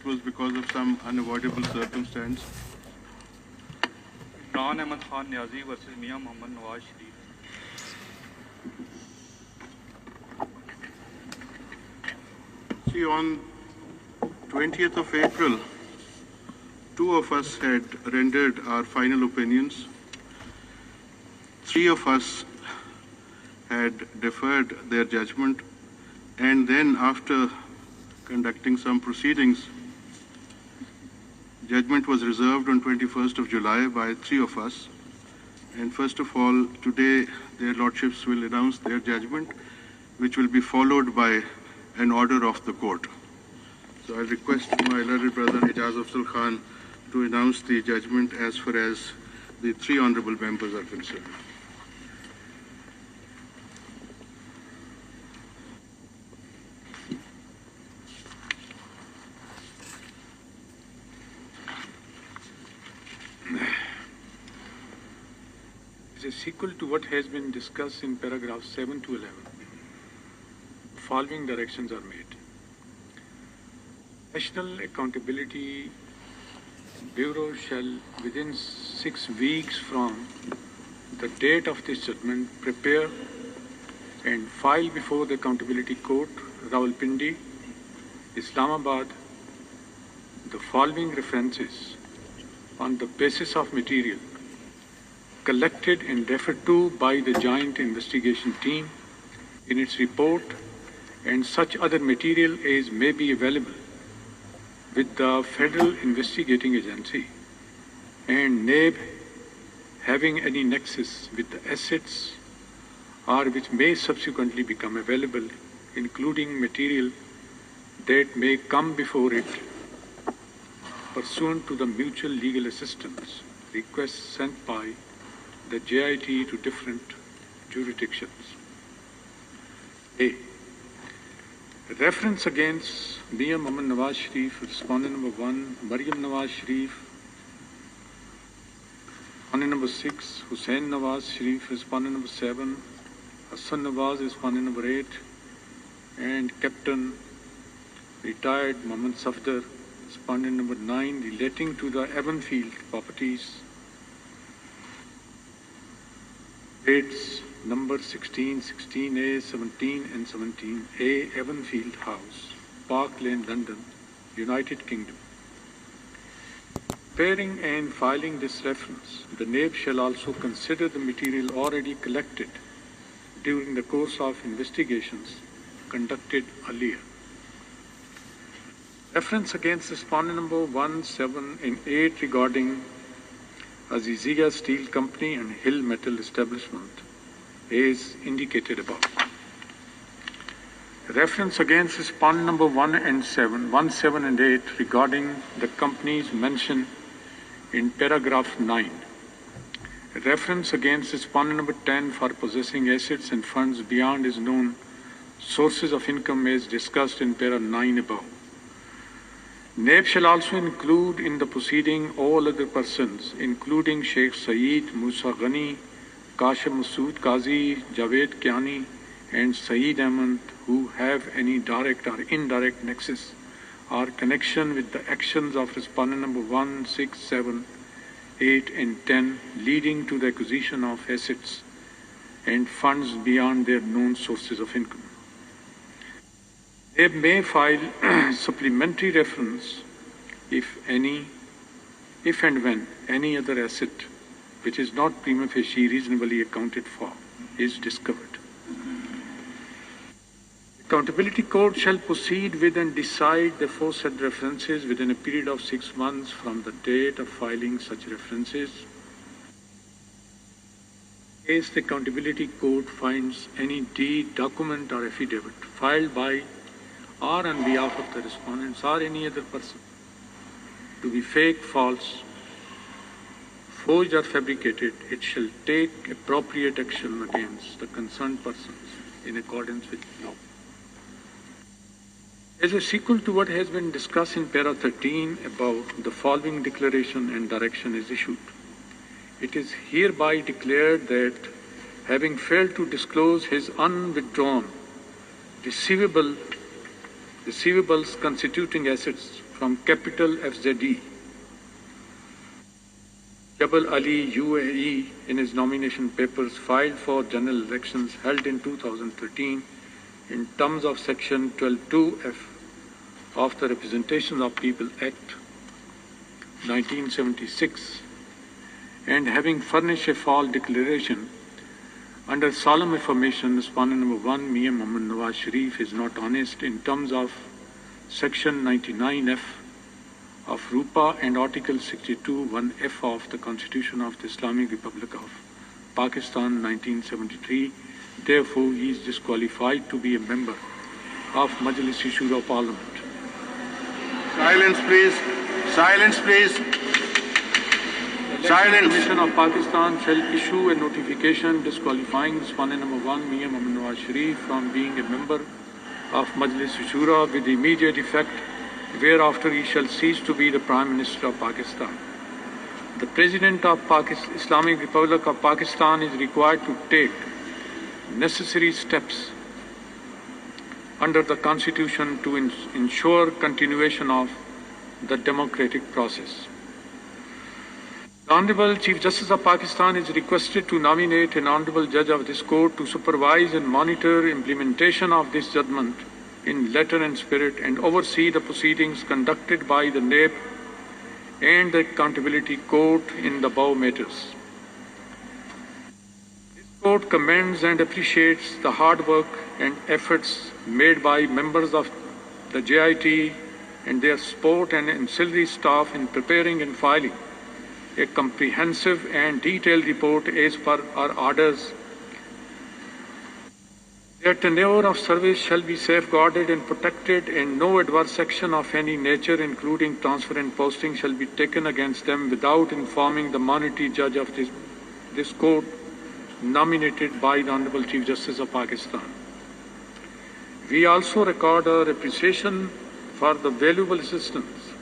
was because of some unavoidable circumstance. Imran Ahmed Khan Niazi versus Mia Mohammad Nawaz Sharif. See, on 20th of April, two of us had rendered our final opinions. Three of us had deferred their judgment, and then after conducting some proceedings, judgment was reserved on 21st of July by three of us. And first of all, today their lordships will announce their judgment, which will be followed by an order of the court. So I request my learned brother Ijaz Afzal Khan to announce the judgment as far as the three honorable members are concerned. As a sequel to what has been discussed in paragraphs 7 to 11, following directions are made. National Accountability Bureau shall, within 6 weeks from the date of this judgment, prepare and file before the Accountability Court, Rawalpindi, Islamabad, the following references on the basis of material collected and referred to by the Joint Investigation Team in its report, and such other material as may be available with the Federal Investigating Agency and NAB having any nexus with the assets or which may subsequently become available, including material that may come before it pursuant to the mutual legal assistance requests sent by the JIT to different jurisdictions. A. Reference against Mia Mohammad Nawaz Sharif, respondent number 1, Maryam Nawaz Sharif, respondent number 6, Hussain Nawaz Sharif, respondent number 7, Hassan Nawaz, respondent number 8, and Captain retired Mohammad Safdar, respondent number 9, relating to the Evanfield properties, dates number 16, 16A, 17 and 17A, Evanfield House, Park Lane, London, United Kingdom. Preparing and filing this reference, the NAB shall also consider the material already collected during the course of investigations conducted earlier. Reference against respondent number 1, 7 and 8 regarding Azizia Steel Company and Hill Metal Establishment is indicated above. Reference against respondent number 1, 7 and 8 regarding the companies mentioned in paragraph 9. Reference against respondent number 10 for possessing assets and funds beyond his known sources of income as discussed in para 9 above. NAB shall also include in the proceeding all other persons, including Sheikh Saeed Musa Ghani, Kashim Masood Qazi, Javed Kiani, and Saeed Ahmed, who have any direct or indirect nexus or connection with the actions of respondent number 1, 6, 7, 8, and 10, leading to the acquisition of assets and funds beyond their known sources of income. They may file supplementary reference if and when any other asset which is not prima facie reasonably accounted for is discovered. Accountability Court shall proceed with and decide the aforesaid references within a period of 6 months from the date of filing such references. In case the Accountability Court finds any deed, document or affidavit filed by or on behalf of the respondents or any other person to be fake, false, forged or fabricated, it shall take appropriate action against the concerned persons in accordance with law. As a sequel to what has been discussed in para 13 above, the following declaration and direction is issued. It is hereby declared that having failed to disclose his unwithdrawn receivable receivables constituting assets from Capital FZE, Jabal Ali UAE, in his nomination papers filed for general elections held in 2013 in terms of Section 12(2)(f) of the Representation of People Act 1976, and having furnished a false declaration under solemn affirmation, respondent number 1, Mian Mohammad Nawaz Sharif, is not honest in terms of Section 99(f) of RUPA and Article 62(1)(f) of the Constitution of the Islamic Republic of Pakistan 1973. Therefore, he is disqualified to be a member of Majlis-e Shura Parliament. Silence, please. Silence, please. The Silence. Commission of Pakistan shall issue a notification disqualifying respondent number 1, Mian Mohammad Nawaz Sharif, from being a member of Majlis-e Shura with immediate effect, whereafter he shall cease to be the Prime Minister of Pakistan. The President of Islamic Republic of Pakistan is required to take necessary steps under the Constitution to ensure continuation of the democratic process. The Honorable Chief Justice of Pakistan is requested to nominate an Honorable Judge of this Court to supervise and monitor implementation of this judgment in letter and spirit and oversee the proceedings conducted by the NAB and the Accountability Court in the above matters. This Court commends and appreciates the hard work and efforts made by members of the JIT and their support and ancillary staff in preparing and filing a comprehensive and detailed report as per our orders. Their tenure of service shall be safeguarded and protected, and no adverse action of any nature, including transfer and posting, shall be taken against them without informing the minority judge of this court nominated by the Honorable Chief Justice of Pakistan. We also record our appreciation for the valuable assistance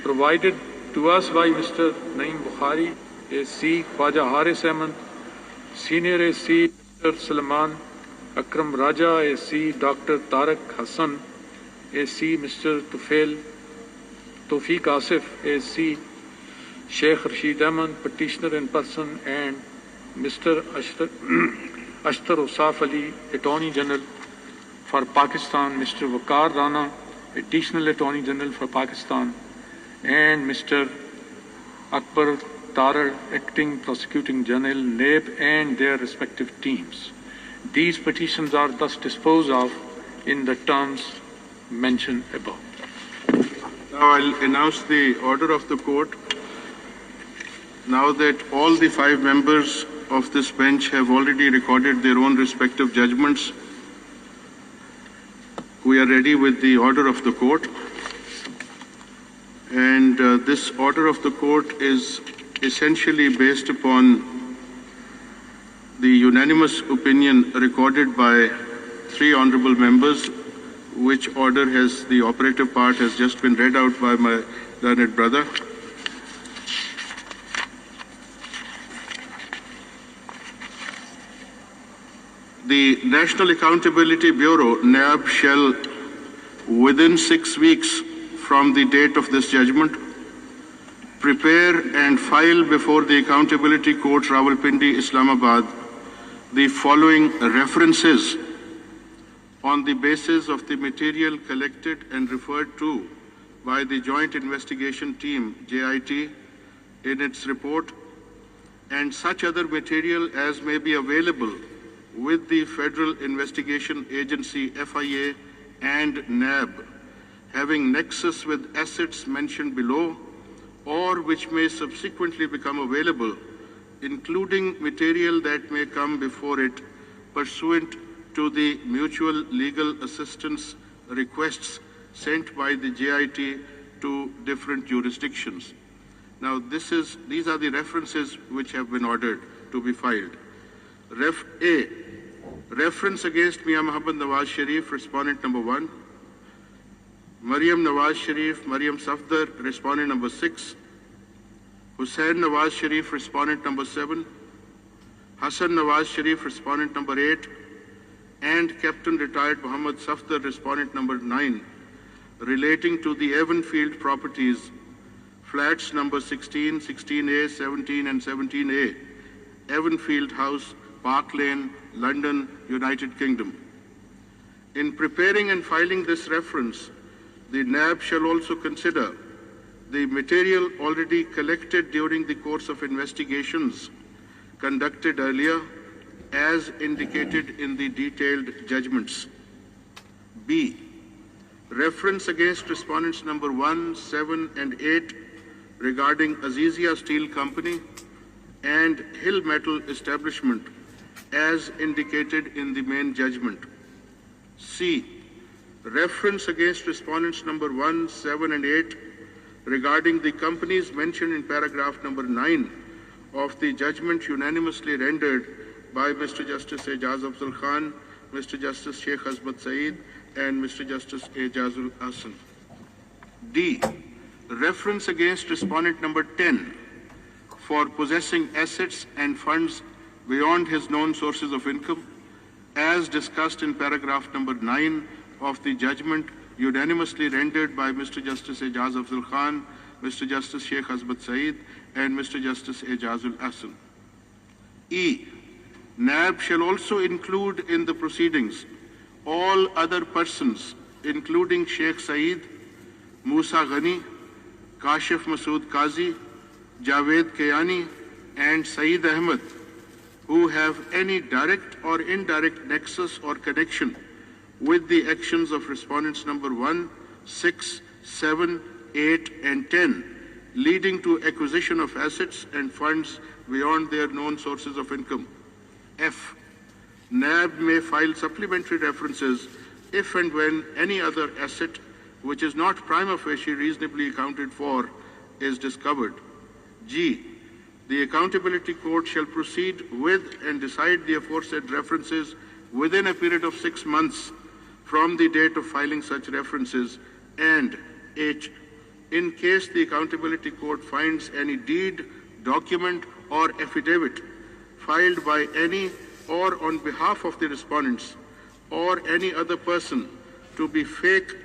provided to us by Mr. Naeem Bukhari, AC Khwaja Haris Ahmed, Senior AC Mr. Salman Akram Raja, AC Dr. Tariq Hassan, AC Mr. Tawfiq Asif, AC Sheikh Rashid Ahmed, Petitioner in person, and Mr. Ashtar Usaf Ali, Attorney General for Pakistan, Mr. Waqar Rana, Additional Attorney General for Pakistan, and Mr. Akbar Tarar, Acting Prosecuting General, NAB, and their respective teams. These petitions are thus disposed of in the terms mentioned above. Now I'll announce the order of the court. Now that all the 5 members of this bench have already recorded their own respective judgments, we are ready with the order of the court. And this order of the court is essentially based upon the unanimous opinion recorded by 3 honorable members, which order has, the operative part has just been read out by my learned brother. The National Accountability Bureau, NAB, shall, within 6 weeks from the date of this judgment, prepare and file before the Accountability Court, Rawalpindi, Islamabad, the following references on the basis of the material collected and referred to by the Joint Investigation Team, JIT, in its report, and such other material as may be available with the Federal Investigation Agency, FIA, and NAB, having nexus with assets mentioned below, or which may subsequently become available, including material that may come before it pursuant to the mutual legal assistance requests sent by the JIT to different jurisdictions. Now, these are the references which have been ordered to be filed. Ref A, reference against Mian Mohammad Nawaz Sharif, respondent number 1. Maryam Nawaz Sharif, Maryam Safdar, respondent number 6. Hussain Nawaz Sharif, respondent number 7. Hassan Nawaz Sharif, respondent number 8. And Captain Retired Muhammad Safdar, respondent number 9, relating to the Evanfield properties, flats number 16, 16A, 17 and 17A, Evanfield House, Park Lane, London, United Kingdom. In preparing and filing this reference, the NAB shall also consider the material already collected during the course of investigations conducted earlier as indicated in the detailed judgments. B. Reference against respondents number 1, 7 and 8 regarding Azizia Steel Company and Hill Metal Establishment as indicated in the main judgment. C. Reference against respondents number 1, 7 and 8 regarding the companies mentioned in paragraph number 9 of the judgment unanimously rendered by Mr. Justice Ejaz Afzal Khan, Mr. Justice Sheikh Azmat Saeed and Mr. Justice Ejazul Ahsan. D. Reference against respondent number 10 for possessing assets and funds beyond his known sources of income as discussed in paragraph number 9 of the judgment unanimously rendered by Mr. Justice Ejaz Afzal Khan, Mr. Justice Sheikh Azmat Saeed and Mr. Justice Ejazul Ahsan. E. NAB shall also include in the proceedings all other persons, including Sheikh Saeed, Musa Ghani, Kashif Masood Qazi, Javed Kayani, and Saeed Ahmed, who have any direct or indirect nexus or connection with the actions of respondents number 1, 6, 7, 8, and 10, leading to acquisition of assets and funds beyond their known sources of income. F. NAB may file supplementary references if and when any other asset which is not prima facie reasonably accounted for is discovered. G. The Accountability Court shall proceed with and decide the aforesaid references within a period of 6 months from the date of filing such references. And H. In case the Accountability Court finds any deed, document, or affidavit filed by any or on behalf of the respondents or any other person to be fake,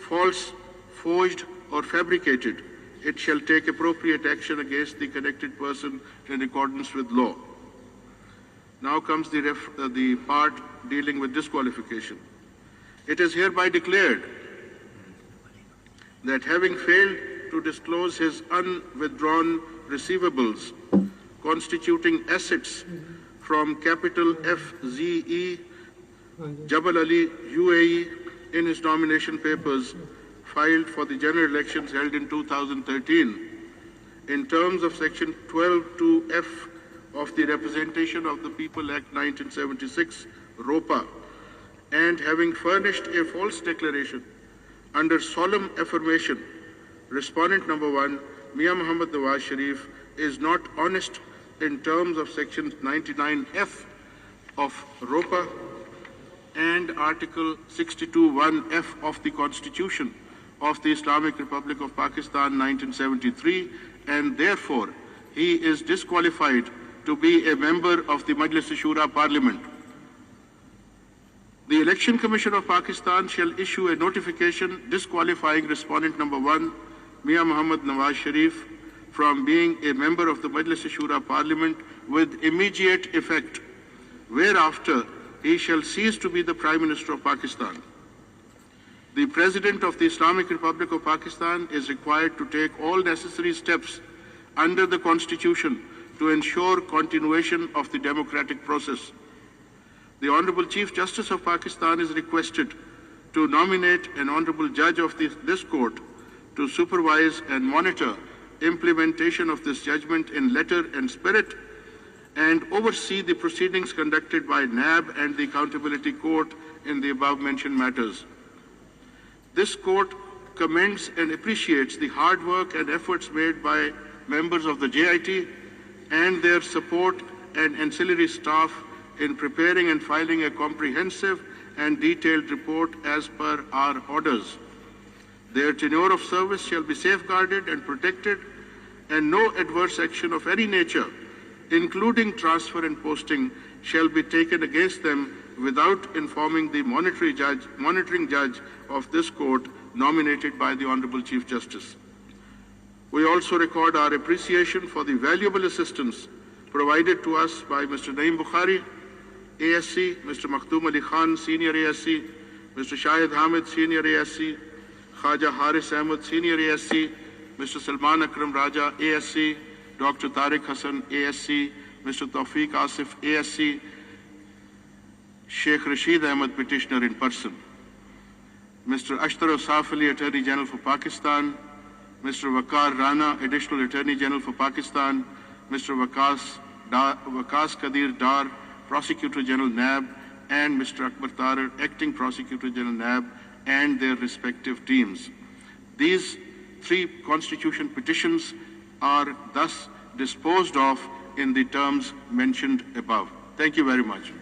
false, forged, or fabricated, it shall take appropriate action against the connected person in accordance with law. Now comes the part dealing with disqualification. It is hereby declared that having failed to disclose his unwithdrawn receivables constituting assets from capital FZE Jabal Ali UAE in his nomination papers filed for the general elections held in 2013 in terms of section 12(2)(f) of the Representation of the People Act 1976 ROPA, and having furnished a false declaration under solemn affirmation, respondent number 1, Mian Muhammad Nawaz Sharif, is not honest in terms of section 99F of ROPA and article 62(1)(f) of the Constitution of the Islamic Republic of Pakistan 1973, and therefore he is disqualified to be a member of the Majlis-e-Shura Parliament. The Election Commission of Pakistan shall issue a notification disqualifying respondent number 1, Mian Muhammad Nawaz Sharif, from being a member of the Majlis-e-Shura Parliament with immediate effect, whereafter he shall cease to be the Prime Minister of Pakistan. The President of the Islamic Republic of Pakistan is required to take all necessary steps under the Constitution to ensure continuation of the democratic process. The Honorable Chief Justice of Pakistan is requested to nominate an Honorable Judge of this Court to supervise and monitor implementation of this judgment in letter and spirit, and oversee the proceedings conducted by NAB and the Accountability Court in the above-mentioned matters. This Court commends and appreciates the hard work and efforts made by members of the JIT and their support and ancillary staff in preparing and filing a comprehensive and detailed report as per our orders. Their tenure of service shall be safeguarded and protected, and no adverse action of any nature, including transfer and posting, shall be taken against them without informing the monitoring judge of this court nominated by the Honorable Chief Justice. We also record our appreciation for the valuable assistance provided to us by Mr. Naeem Bukhari, ASC, Mr. Makhdoom Ali Khan, Senior ASC, Mr. Shahid Hamid, Senior ASC, Khaja Haris Ahmed, Senior ASC, Mr. Salman Akram Raja, ASC, Dr. Tariq Hassan, ASC, Mr. Tawfiq Asif, ASC, Sheikh Rashid Ahmed, Petitioner in person, Mr. Ashtar Asaf Ali, Attorney General for Pakistan, Mr. Waqar Rana, Additional Attorney General for Pakistan, Mr. Waqas Qadir Dar, Prosecutor General NAB, and Mr. Akbar Tarar, Acting Prosecutor General NAB, and their respective teams. These 3 constitution petitions are thus disposed of in the terms mentioned above. Thank you very much.